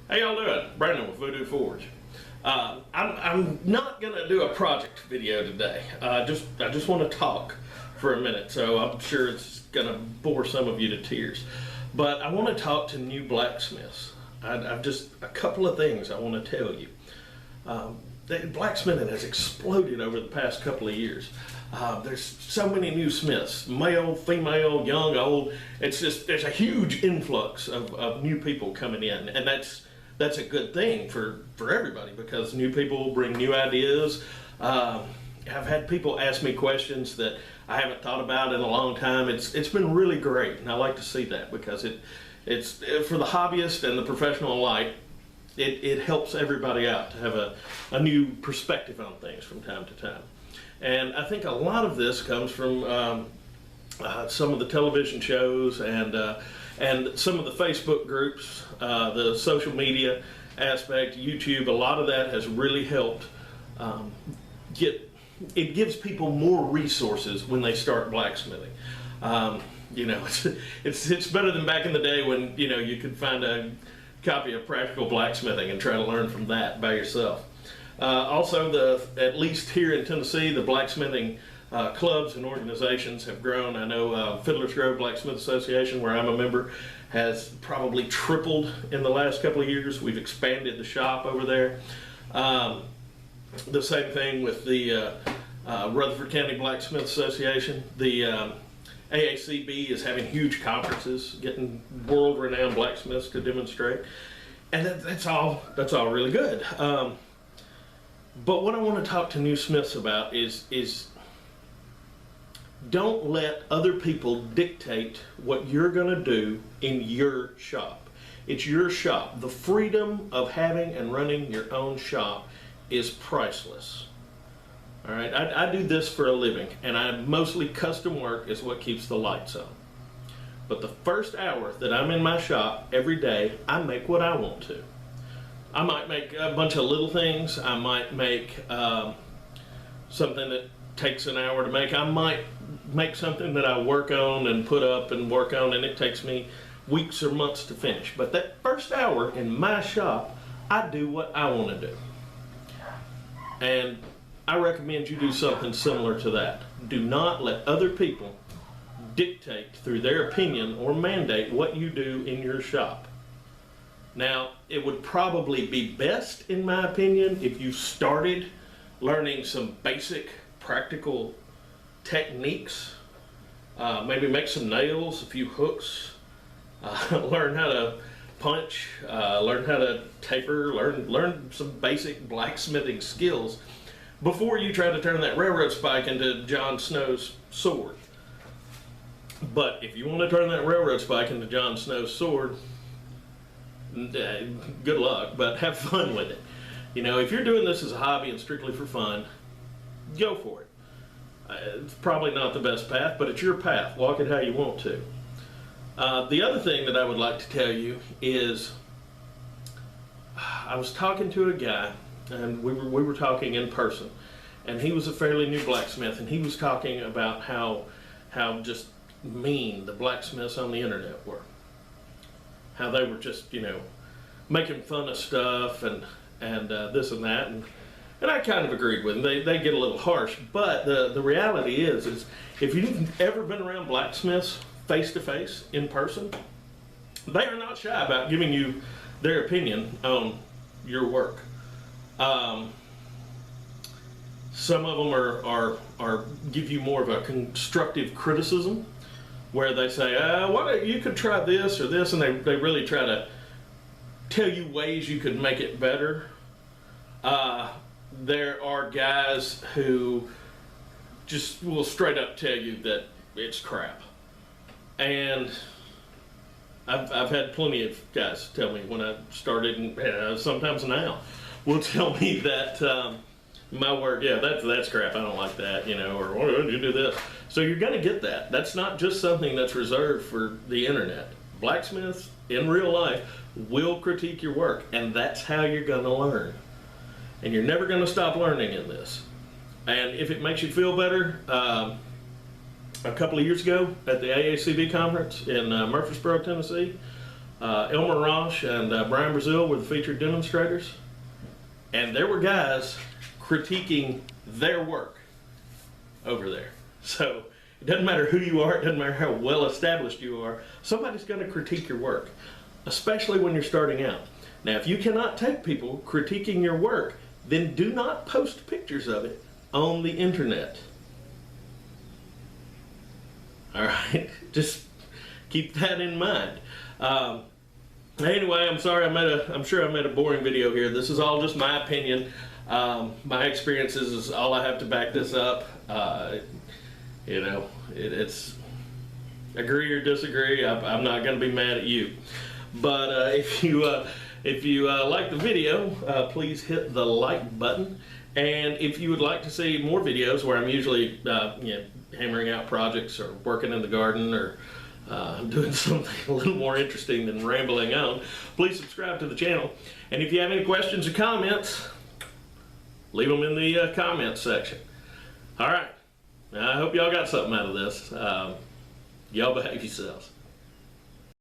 How y'all doing? Brandon with Voodoo Forge. I'm not gonna do a project video today. I just want to talk for a minute, so I'm sure it's gonna bore some of you to tears. But I want to talk to new blacksmiths. I've just a couple of things I want to tell you. Blacksmithing has exploded over the past couple of years. There's so many new smiths, male, female, young, old. It's just, there's a huge influx of new people coming in, and that's a good thing for everybody, because new people bring new ideas. I've had people ask me questions that I haven't thought about in a long time. It's been really great, and I like to see that, because it's for the hobbyist and the professional alike. It helps everybody out to have a new perspective on things from time to time. And I think a lot of this comes from some of the television shows and some of the Facebook groups, the social media aspect, YouTube. A lot of that has really helped it gives people more resources when they start blacksmithing. You know, it's better than back in the day when, you know, you could find a copy of Practical Blacksmithing and try to learn from that by yourself. Also, at least here in Tennessee, the blacksmithing clubs and organizations have grown. I know Fiddler's Grove Blacksmith Association, where I'm a member, has probably tripled in the last couple of years. We've expanded the shop over there. The same thing with the Rutherford County Blacksmith Association. The AACB is having huge conferences, getting world-renowned blacksmiths to demonstrate, and that's all really good. But what I want to talk to new smiths about is don't let other people dictate what you're going to do in your shop. It's your shop. The freedom of having and running your own shop is priceless. All right, I do this for a living, and I mostly custom work is what keeps the lights on. But the first hour that I'm in my shop every day, I make what I want to. I might make a bunch of little things. I might make something that takes an hour to make. I might make something that I work on and put up and work on, and it takes me weeks or months to finish. But that first hour in my shop, I do what I want to do. And I recommend you do something similar to that. Do not let other people dictate through their opinion or mandate what you do in your shop. Now, it would probably be best, in my opinion, if you started learning some basic practical techniques. Maybe make some nails, a few hooks, learn how to punch, learn how to taper, learn some basic blacksmithing skills before you try to turn that railroad spike into Jon Snow's sword. But if you want to turn that railroad spike into Jon Snow's sword, good luck, but have fun with it. You know, if you're doing this as a hobby and strictly for fun, go for it. It's probably not the best path, but it's your path. Walk it how you want to. The other thing that I would like to tell you is, I was talking to a guy, and we were talking in person, and he was a fairly new blacksmith, and he was talking about how just mean the blacksmiths on the internet were. How they were just, you know, making fun of stuff and this and that, and I kind of agreed with them. They get a little harsh, but the reality is if you've ever been around blacksmiths face to face in person, they are not shy about giving you their opinion on your work. Some of them are give you more of a constructive criticism, where they say, you could try this or this, and they really try to tell you ways you could make it better. There are guys who just will straight up tell you that it's crap. And I've had plenty of guys tell me when I started, and sometimes now, will tell me that my work, that's crap, I don't like that, you know, or why did you do this? So you're going to get that. That's not just something that's reserved for the internet. Blacksmiths in real life will critique your work, and that's how you're going to learn. And you're never going to stop learning in this. And if it makes you feel better, a couple of years ago at the AACB conference in Murfreesboro, Tennessee, Elmer Rosh and Brian Brazil were the featured demonstrators, and there were guys critiquing their work over there. So it doesn't matter who you are, it doesn't matter how well established you are, somebody's going to critique your work, especially when you're starting out. Now, if you cannot take people critiquing your work, then do not post pictures of it on the internet. All right, just keep that in mind. Anyway, I'm sorry, I'm sure I made a boring video here. This is all just my opinion. My experiences is all I have to back this up. You know, it's agree or disagree. I'm not going to be mad at you. But if you like the video, please hit the like button. And if you would like to see more videos where I'm usually hammering out projects or working in the garden or doing something a little more interesting than rambling on, please subscribe to the channel. And if you have any questions or comments, leave them in the comments section. All right. I hope y'all got something out of this. Y'all behave yourselves.